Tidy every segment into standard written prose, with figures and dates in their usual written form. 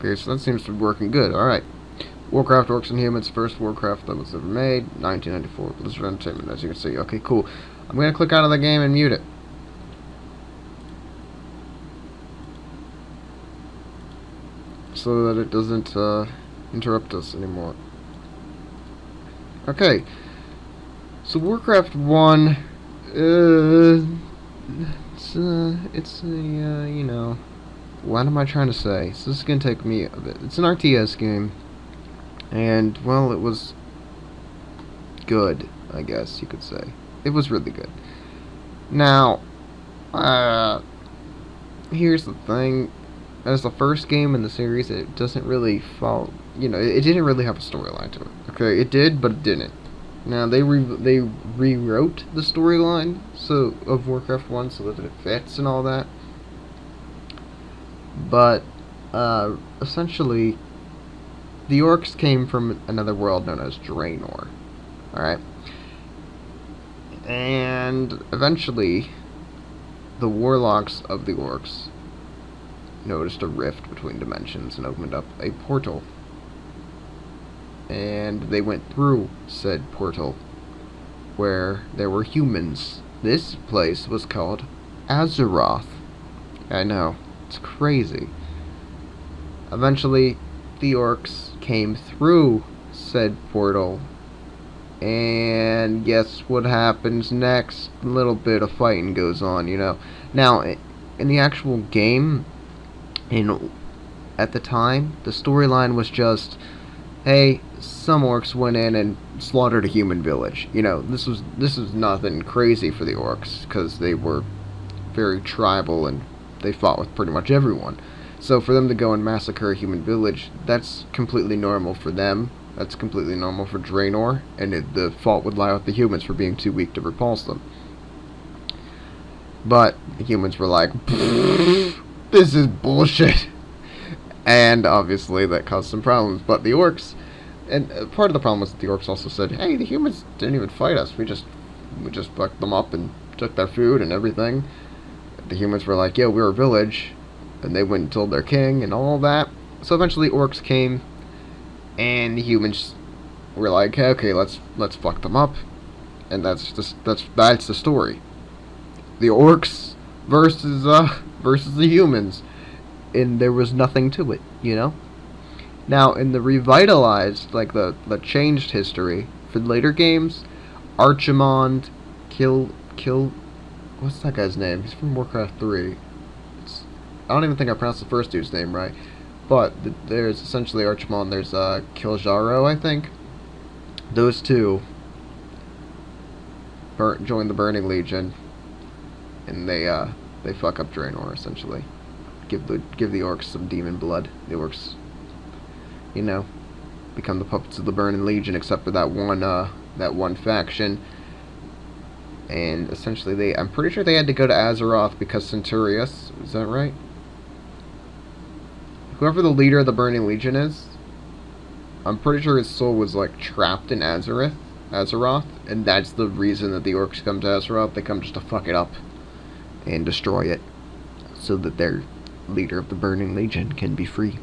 Okay, so that seems to be working good. Alright. Warcraft Orcs and Humans, first Warcraft that was ever made, 1994. Blizzard Entertainment, as you can see. Okay, cool. I'm going to click out of the game and mute it. So that it doesn't interrupt us anymore. Okay. So Warcraft 1, it's a, you know, what am I trying to say? So this is going to take me a bit. It's an RTS game. And, well, it was good, I guess you could say. It was really good. Now, here's the thing. As the first game in the series, it doesn't really follow, you know, it didn't really have a storyline to it. Okay, it did, but it didn't. Now, they rewrote the storyline of Warcraft 1 so that it fits and all that. But, essentially, the orcs came from another world known as Draenor. Alright? And eventually, the warlocks of the orcs noticed a rift between dimensions and opened up a portal. And they went through said portal, where there were humans. This place was called Azeroth. I know, it's crazy. Eventually, the orcs came through said portal, and guess what happens next? A little bit of fighting goes on, you know. Now, in the actual game, at the time, the storyline was just, hey, some orcs went in and slaughtered a human village. You know, this was nothing crazy for the orcs, because they were very tribal and they fought with pretty much everyone. So for them to go and massacre a human village, that's completely normal for them. That's completely normal for Draenor, and the fault would lie with the humans for being too weak to repulse them. But the humans were like, this is bullshit. And obviously that caused some problems. But the orcs, and part of the problem was that the orcs also said, hey, the humans didn't even fight us. We just fucked them up and took their food and everything. The humans were like, yeah, we're a village. And they went and told their king and all that. So eventually orcs came, and the humans were like, okay, let's fuck them up. And that's the story. The orcs versus the humans. And there was nothing to it, you know? Now, in the revitalized, like the changed history, for later games, Archimond, what's that guy's name? He's from Warcraft 3. I don't even think I pronounced the first dude's name right. But there's essentially Archimond, there's Kiljaro, I think. Those two join the Burning Legion, and they fuck up Draenor, essentially. Give the orcs some demon blood. The orcs, you know, become the puppets of the Burning Legion, except for that one faction. And essentially, I'm pretty sure they had to go to Azeroth because Centurius, is that right? Whoever the leader of the Burning Legion is, I'm pretty sure his soul was like trapped in Azeroth, and that's the reason that the orcs come to Azeroth. They come just to fuck it up and destroy it, so that their leader of the Burning Legion can be free.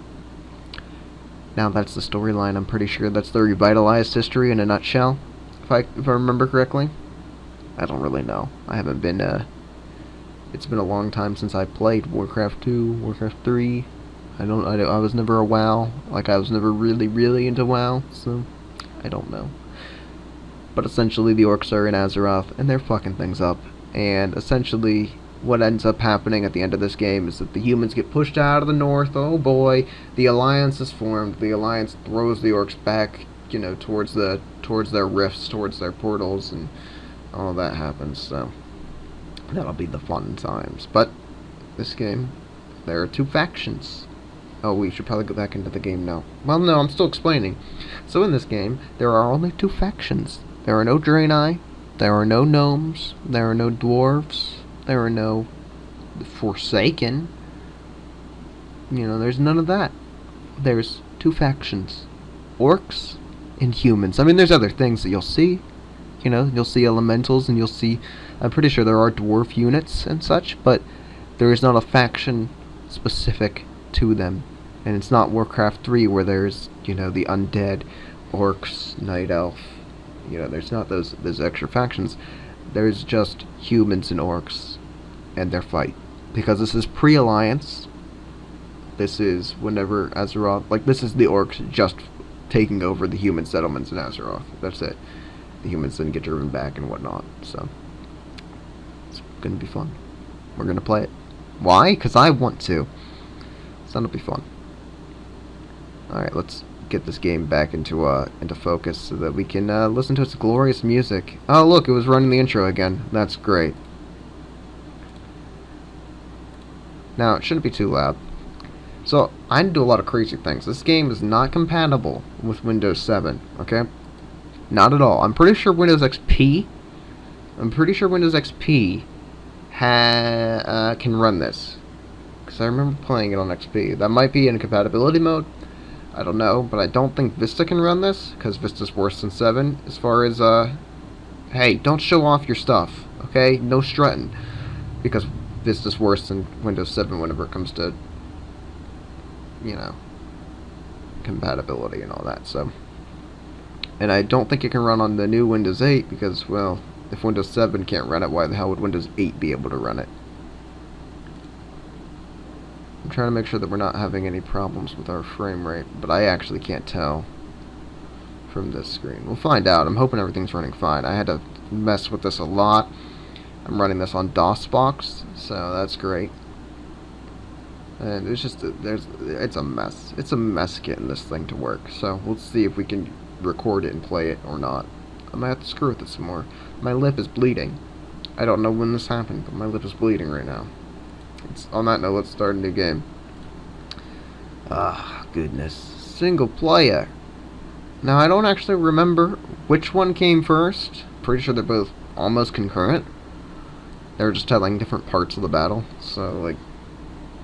Now that's the storyline. I'm pretty sure that's the revitalized history in a nutshell, if I remember correctly. I don't really know. I haven't been. It's been a long time since I played Warcraft 2, Warcraft 3. I was never a WoW. Like, I was never really into WoW, so I don't know. But essentially, the orcs are in Azeroth, and they're fucking things up. And essentially, what ends up happening at the end of this game is that the humans get pushed out of the north. Oh boy, the Alliance is formed. The Alliance throws the orcs back, you know, towards their rifts, towards their portals, and all that happens. So that'll be the fun times. But this game, there are two factions. Oh, we should probably go back into the game now. Well, no, I'm still explaining. So in this game, there are only two factions. There are no Draenei, there are no gnomes, there are no dwarves, there are no Forsaken. You know, there's none of that. There's two factions. Orcs and humans. I mean, there's other things that you'll see. You know, you'll see elementals, and you'll see... I'm pretty sure there are dwarf units and such, but there is not a faction specific to them. And it's not Warcraft 3 where there's, you know, the undead, orcs, night elf. You know, there's not those extra factions. There's just humans and orcs and their fight. Because this is pre-alliance. This is whenever Azeroth, like, this is the orcs just taking over the human settlements in Azeroth. That's it. The humans then get driven back and whatnot. So it's gonna be fun. We're gonna play it. Why? Because I want to. So that'll be fun. Alright, let's get this game back into focus so that we can listen to its glorious music. Oh look, it was running the intro again. That's great. Now, it shouldn't be too loud. So, I do a lot of crazy things. This game is not compatible with Windows 7, okay? Not at all. I'm pretty sure Windows XP can run this. Because I remember playing it on XP. That might be in compatibility mode. I don't know, but I don't think Vista can run this, because Vista's worse than 7, as far as, hey, don't show off your stuff, okay? No strutting. Because Vista's worse than Windows 7 whenever it comes to, you know, compatibility and all that, so. And I don't think it can run on the new Windows 8, because, well, if Windows 7 can't run it, why the hell would Windows 8 be able to run it? I'm trying to make sure that we're not having any problems with our frame rate, but I actually can't tell from this screen. We'll find out. I'm hoping everything's running fine. I had to mess with this a lot. I'm running this on DOSBox, so that's great. And it's just, it's a mess. It's a mess getting this thing to work, so we'll see if we can record it and play it or not. I might have to screw with it some more. My lip is bleeding. I don't know when this happened, but my lip is bleeding right now. On that note, let's start a new game. Ah, goodness. Single player. Now, I don't actually remember which one came first. Pretty sure they're both almost concurrent. They're just telling different parts of the battle. So, like,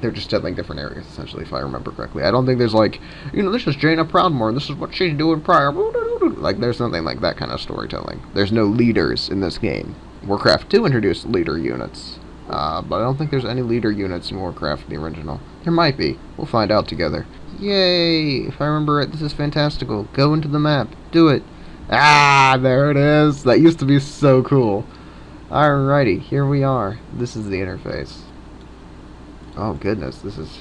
they're just telling different areas, essentially, if I remember correctly. I don't think there's, like, you know, this is Jaina Proudmoore, and this is what she's doing prior. Like, there's nothing like that kind of storytelling. There's no leaders in this game. Warcraft 2 introduced leader units. But I don't think there's any leader units in Warcraft in the original. There might be. We'll find out together. Yay! If I remember it, this is fantastical. Go into the map. Do it. Ah, there it is. That used to be so cool. Alrighty, here we are. This is the interface. Oh goodness, this is...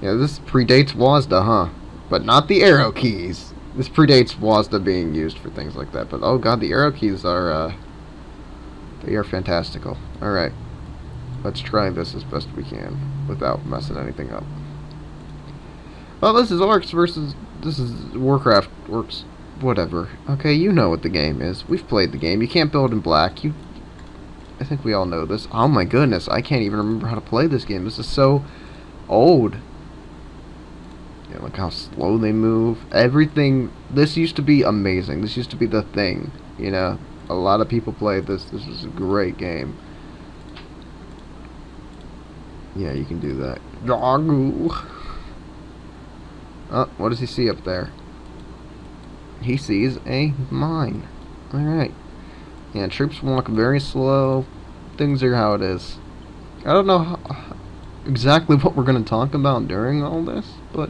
Yeah, this predates WASD, huh? But not the arrow keys. This predates WASD being used for things like that. But oh god, the arrow keys are, they are fantastical. Alright. Let's try this as best we can without messing anything up. Well, this is Orcs versus... This is Warcraft Orcs... Whatever. Okay, you know what the game is. We've played the game. You can't build in black. I think we all know this. Oh my goodness, I can't even remember how to play this game. This is so old. Yeah, look how slow they move. Everything... This used to be amazing. This used to be the thing, you know? A lot of people played this. This was a great game. Yeah, you can do that. Doggo. Oh, what does he see up there? He sees a mine. Alright. Yeah, troops walk very slow. Things are how it is. I don't know exactly what we're going to talk about during all this, but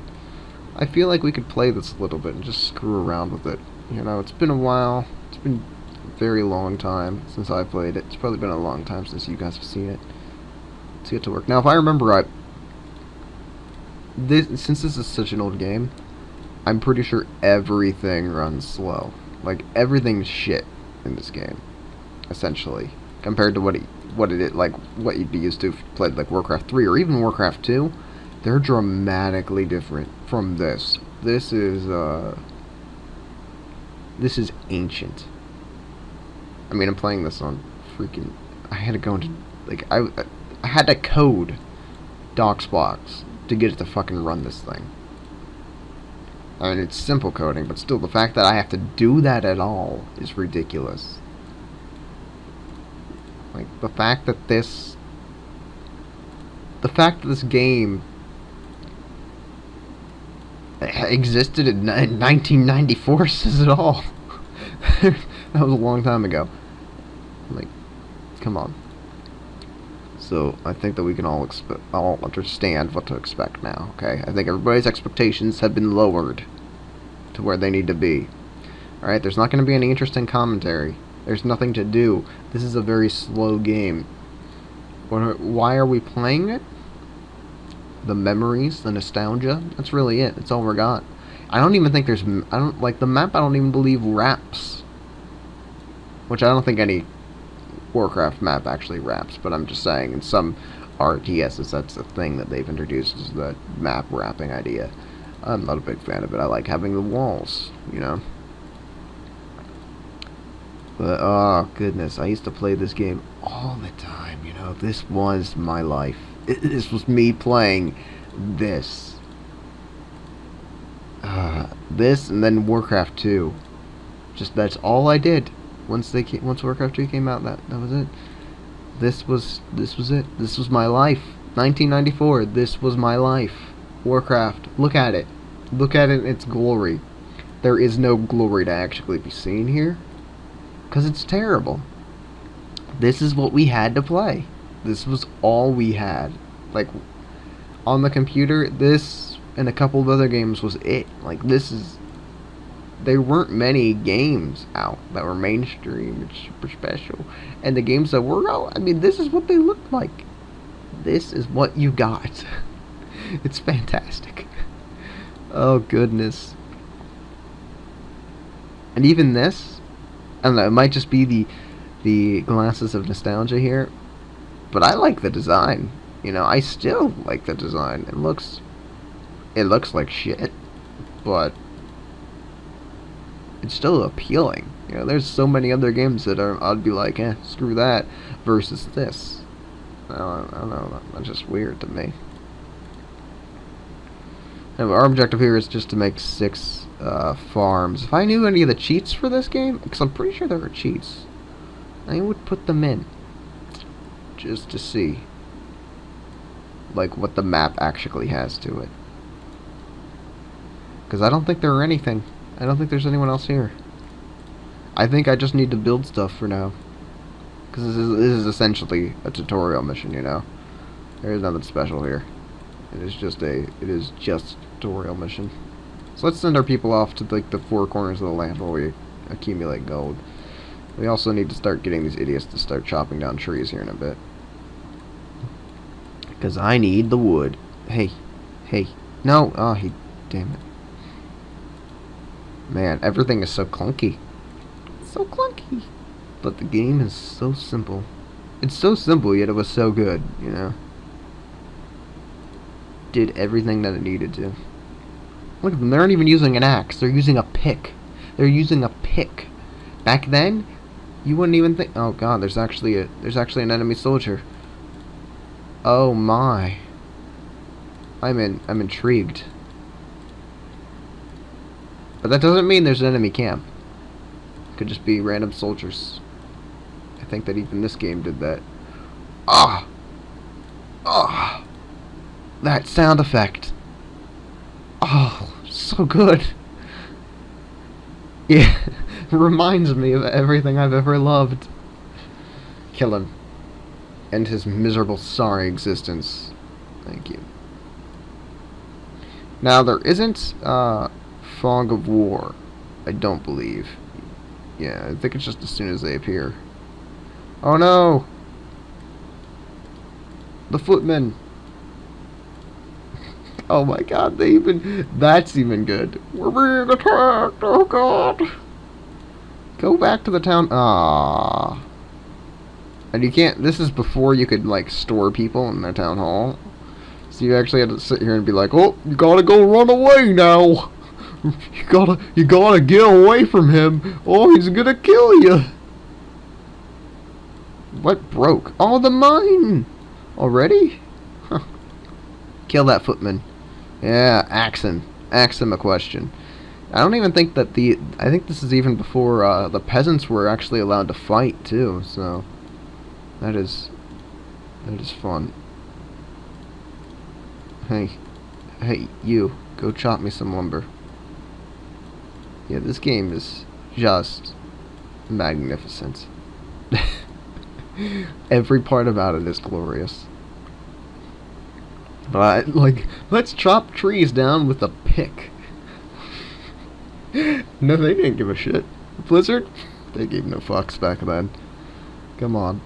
I feel like we could play this a little bit and just screw around with it. You know, it's been a while. It's been a very long time since I played it. It's probably been a long time since you guys have seen it. Let's get to work. Now, if I remember right, since this is such an old game, I'm pretty sure everything runs slow. Like, everything's shit in this game, essentially, compared to what you'd be used to if you played like Warcraft 3 or even Warcraft 2. They're dramatically different from this. This is ancient. I mean, I'm playing this on freaking... I had to go into... Like, I had to code DOSBox to get it to fucking run this thing. I mean, it's simple coding, but still, the fact that I have to do that at all is ridiculous. Like, the fact that this game existed in 1994 says it all. That was a long time ago. Like, come on. So I think that we can all understand what to expect now, okay? I think everybody's expectations have been lowered to where they need to be. Alright, there's not going to be any interesting commentary. There's nothing to do. This is a very slow game. Why are we playing it? The memories, the nostalgia, that's really it. That's all we got. I don't even think there's... the map I don't even believe wraps. Which I don't think any Warcraft map actually wraps, but I'm just saying, in some RTSs, that's a thing that they've introduced, is the map wrapping idea. I'm not a big fan of it. I like having the walls, you know? But, oh, goodness, I used to play this game all the time, you know? This was my life. This was me playing this. This, and then Warcraft 2. Just, that's all I did. Once Warcraft 2 came out, that was it. This was it. This was my life. 1994, this was my life. Warcraft, look at it. Look at it in its glory. There is no glory to actually be seen here. Because it's terrible. This is what we had to play. This was all we had. Like, on the computer, this and a couple of other games was it. Like, this is... There weren't many games out that were mainstream and super special. And the games that were out, I mean, this is what they looked like. This is what you got. It's fantastic. Oh, goodness. And even this, I don't know, it might just be the glasses of nostalgia here, but I like the design. You know, I still like the design. It looks like shit, but it's still appealing. You know, there's so many other games that I'd be like, screw that, versus this. I don't know, that's just weird to me. And our objective here is just to make 6 farms. If I knew any of the cheats for this game, because I'm pretty sure there are cheats, I would put them in. Just to see, like, what the map actually has to it. Because I don't think there are anything. I don't think there's anyone else here. I think I just need to build stuff for now. Because this is essentially a tutorial mission, you know. There is nothing special here. It is just a tutorial mission. So let's send our people off to like the 4 corners of the land where we accumulate gold. We also need to start getting these idiots to start chopping down trees here in a bit. Because I need the wood. Hey. No. Oh, damn it. Man, everything is so clunky. So clunky. But the game is so simple. It's so simple, yet it was so good, you know. Did everything that it needed to. Look at them, they aren't even using an axe. They're using a pick. They're using a pick. Back then, you wouldn't even think... Oh god, there's actually an enemy soldier. Oh my. I'm intrigued. But that doesn't mean there's an enemy camp. It could just be random soldiers. I think that even this game did that. Ah! That sound effect. Oh, so good. Yeah, it reminds me of everything I've ever loved. Kill him. End his miserable, sorry existence. Thank you. Now, there isn't, fog of war. I don't believe. Yeah, I think it's just as soon as they appear. Oh no! The footmen! Oh my god, that's even good. We're being attacked! Oh god! Go back to the town. Ah. And you can't, this is before you could, like, store people in their town hall. So you actually had to sit here and be like, oh, you gotta go run away now! You gotta get away from him! Oh, he's gonna kill you! What broke? Oh, the mine! Already? Huh. Kill that footman. Yeah, axe him. Ask him a question. I don't even think that I think this is even before the peasants were actually allowed to fight too, so that is fun. Hey, you, go chop me some lumber. Yeah, this game is just magnificent. Every part about it is glorious. But, like, let's chop trees down with a pick. No, they didn't give a shit. Blizzard? They gave no fucks back then. Come on.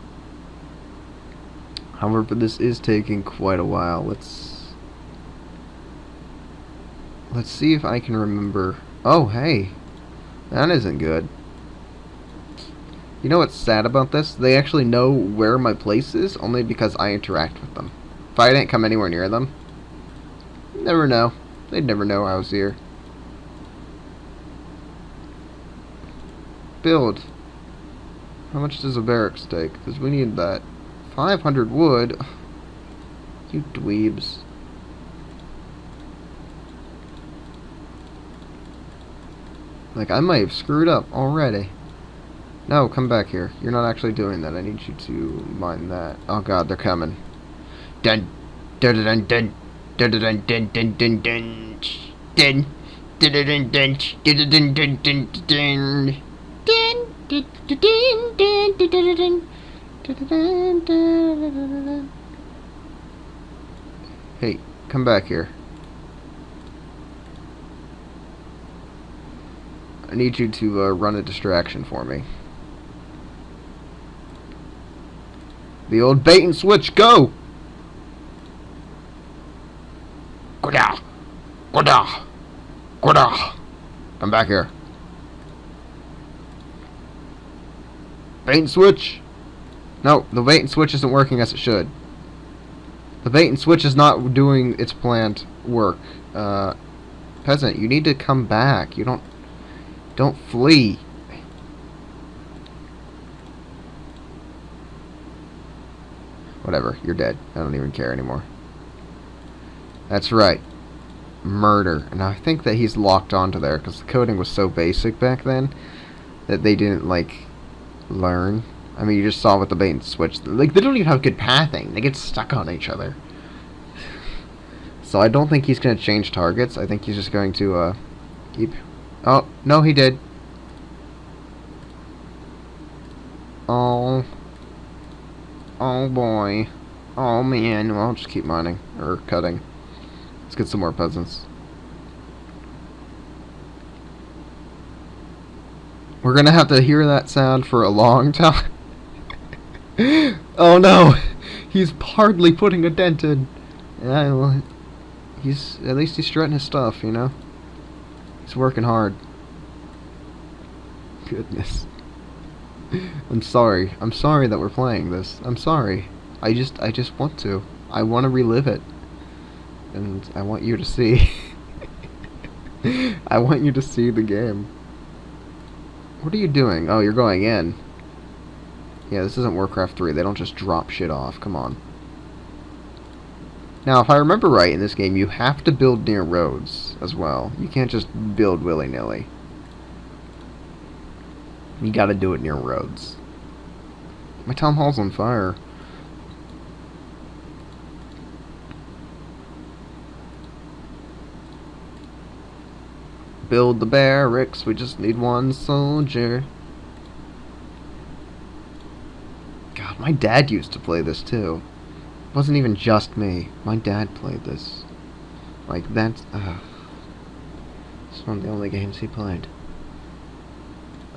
However, this is taking quite a while. Let's see if I can remember. Oh, hey. That isn't good. You know what's sad about this? They actually know where my place is only because I interact with them. If I didn't come anywhere near them, never know. They'd never know I was here. Build. How much does a barracks take? Because we need that. 500 wood. You dweebs. Like, I might have screwed up already. No, come back here. You're not actually doing that. I need you to mine that. Oh god, they're coming. Dun dun dun dun dun dun dun dun dun dun dun dun dun dun dun dun dun. Hey, come back here. I need you to run a distraction for me. The old bait and switch, go! Goda! Goda! Goda! Come back here. Bait and switch! No, the bait and switch isn't working as it should. The bait and switch is not doing its planned work. Peasant, you need to come back. You don't flee. Whatever, you're dead. I don't even care anymore. That's right. Murder. And I think that he's locked onto there because the coding was so basic back then that they didn't, like, learn. I mean, you just saw with the bait and switch. Like, they don't even have good pathing. They get stuck on each other. So I don't think he's going to change targets. I think he's just going to, keep... Oh, no, he did. Oh. Oh, boy. Oh, man. Well, I'll just keep mining. Or cutting. Let's get some more peasants. We're gonna have to hear that sound for a long time. Oh no! He's hardly putting a dent in. Yeah, well, at least he's strutting his stuff, you know? He's working hard. Goodness. I'm sorry. I'm sorry that we're playing this. I'm sorry. I just want to. I want to relive it. And I want you to see. I want you to see the game. What are you doing? Oh, you're going in. Yeah, this isn't Warcraft 3. They don't just drop shit off. Come on. Now, if I remember right, in this game, you have to build near roads as well. You can't just build willy-nilly. You gotta do it near roads. My town hall's on fire. Build the barracks, we just need one soldier. God, my dad used to play this too. It wasn't even just me. My dad played this. Like, that's... it's one of the only games he played.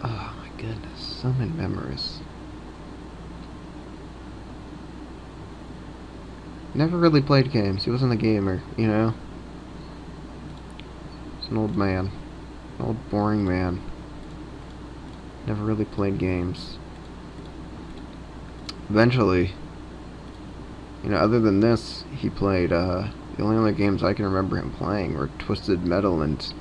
Oh my goodness, so many memories. Never really played games. He wasn't a gamer, you know? He's an old man. An old boring man. Never really played games. Eventually, you know, other than this, he played, the only other games I can remember him playing were Twisted Metal and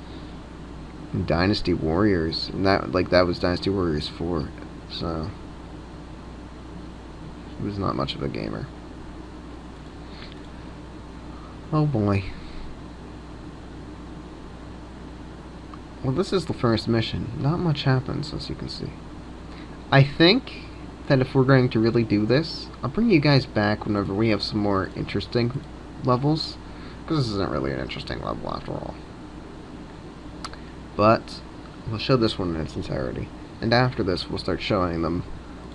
Dynasty Warriors. And that was Dynasty Warriors 4. So, he was not much of a gamer. Oh boy. Well, this is the first mission. Not much happens, as you can see. I think that if we're going to really do this, I'll bring you guys back whenever we have some more interesting levels. Because this isn't really an interesting level after all. But we'll show this one in its entirety. And after this, we'll start showing them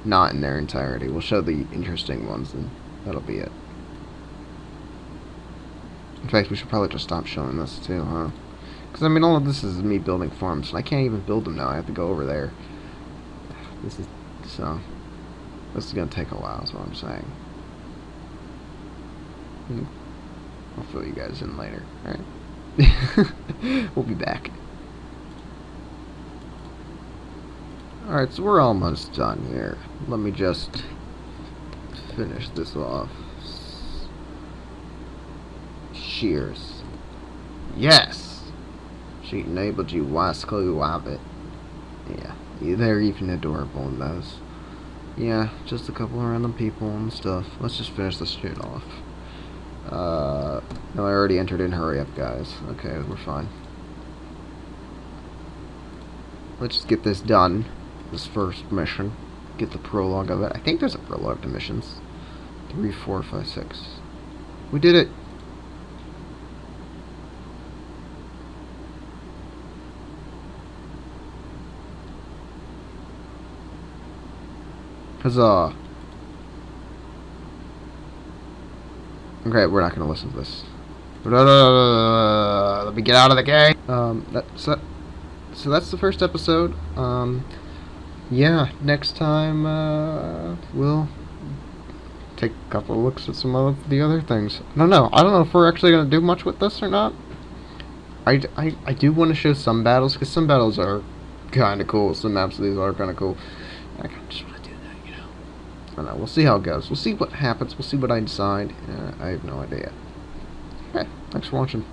Not in their entirety. We'll show the interesting ones, and that'll be it. In fact, we should probably just stop showing this too, huh? Because, I mean, all of this is me building farms, and I can't even build them now. I have to go over there. This is going to take a while, is what I'm saying. I'll fill you guys in later, alright? We'll be back. Alright, so we're almost done here. Let me just finish this off. Cheers. Yes! She enabled you wascally wabbit. Yeah, they're even adorable in those. Yeah, just a couple of random people and stuff. Let's just finish this shit off. No, I already entered in. Hurry up, guys. Okay, we're fine. Let's just get this done. This first mission. Get the prologue of it. I think there's a prologue to missions. 3, 4, 5, 6. We did it! Huzzah! Okay, we're not gonna listen to this. Let me get out of the game! So that's the first episode. Yeah, next time, we'll take a couple of looks at some of the other things. I don't know if we're actually gonna do much with this or not. I do want to show some battles, because some battles are kinda cool, some maps of these are kinda cool. I just want to do that, you know. I don't know, we'll see how it goes. We'll see what happens, we'll see what I decide. I have no idea. Okay, thanks for watching.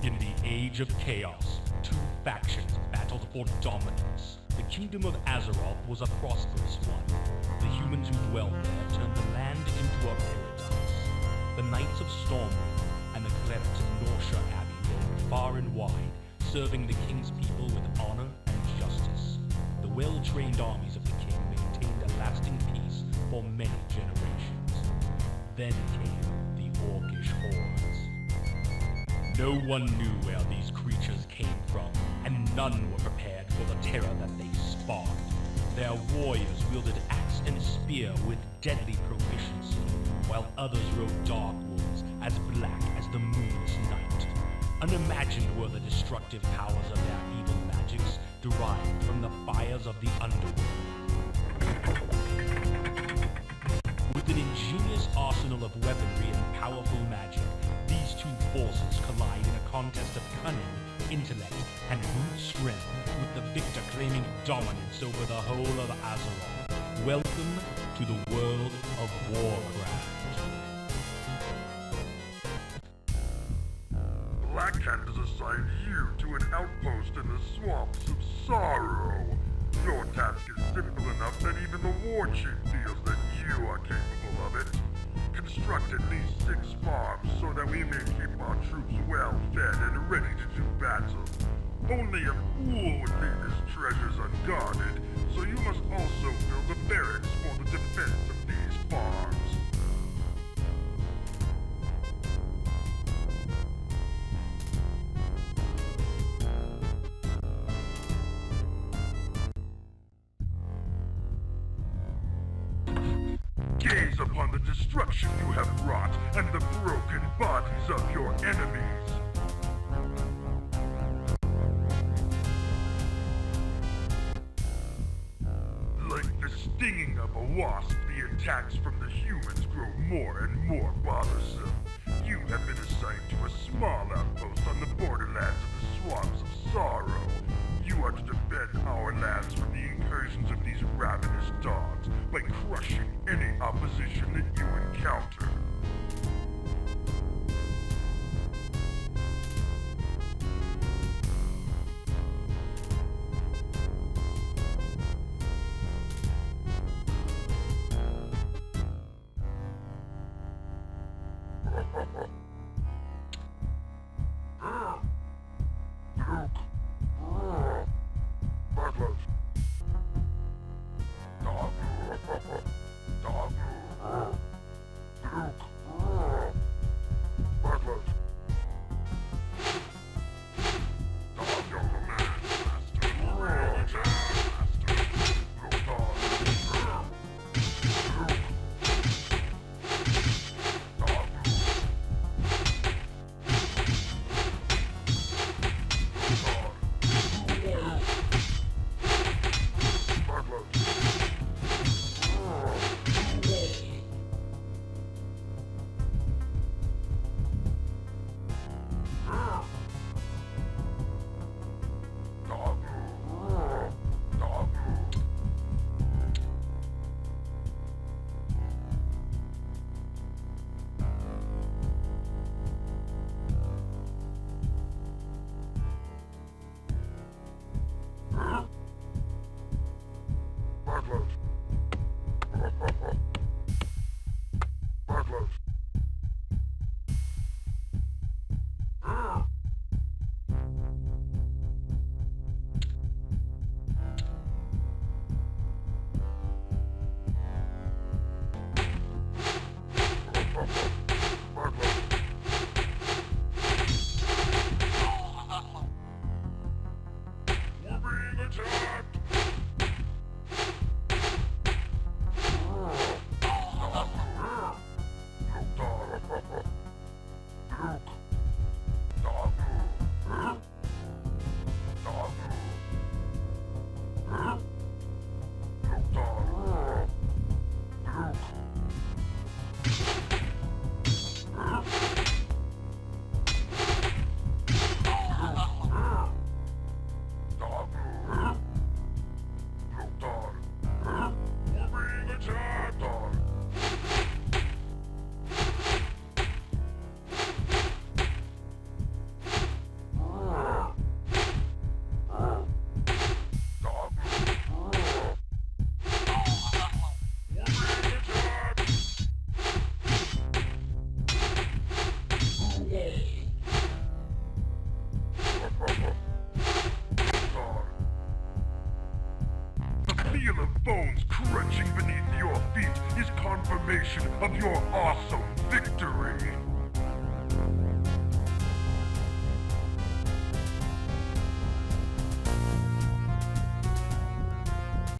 In the Age of Chaos, two factions battled for dominance. The kingdom of Azeroth was a prosperous one. The humans who dwelled there turned the land into a paradise. The Knights of Stormwind and the clerics of Norsha Abbey roamed far and wide, serving the king's people with honor and justice. The well-trained armies of the king maintained a lasting peace for many generations. Then came the Orcish hordes. No one knew where these creatures came from, and none were prepared for the terror that they spawned. Their warriors wielded axe and spear with deadly proficiency, while others rode dark wolves as black as the moonless night. Unimagined were the destructive powers of their evil magics derived from the fires of the underworld. With an ingenious arsenal of weaponry and powerful magic, these two forces collide in a contest of cunning, intellect, and brute strength, with the victor claiming dominance over the whole of Azeroth. Welcome to the world of Warcraft. Black Cat has assigned you to an outpost in the swamps of Sorrow. Your task is simple enough that even the war chief feels that you are capable of it. Construct at least 6 farms so that we may keep our troops well fed and ready to do battle. Only a fool would leave his treasures unguarded, so you must also build a barracks for the defense of these farms. Gaze upon the destruction you have wrought and the broken bodies of your enemies. Like the stinging of a wasp, the attacks from the humans grow more and more bothersome. You have been assigned to a small outpost on the borderlands of the swamps of Sorrow. You are to defend our lands from the incursions of these ravenous dogs by crushing any opposition that you encounter. feel of bones crunching beneath your feet is confirmation of your awesome victory.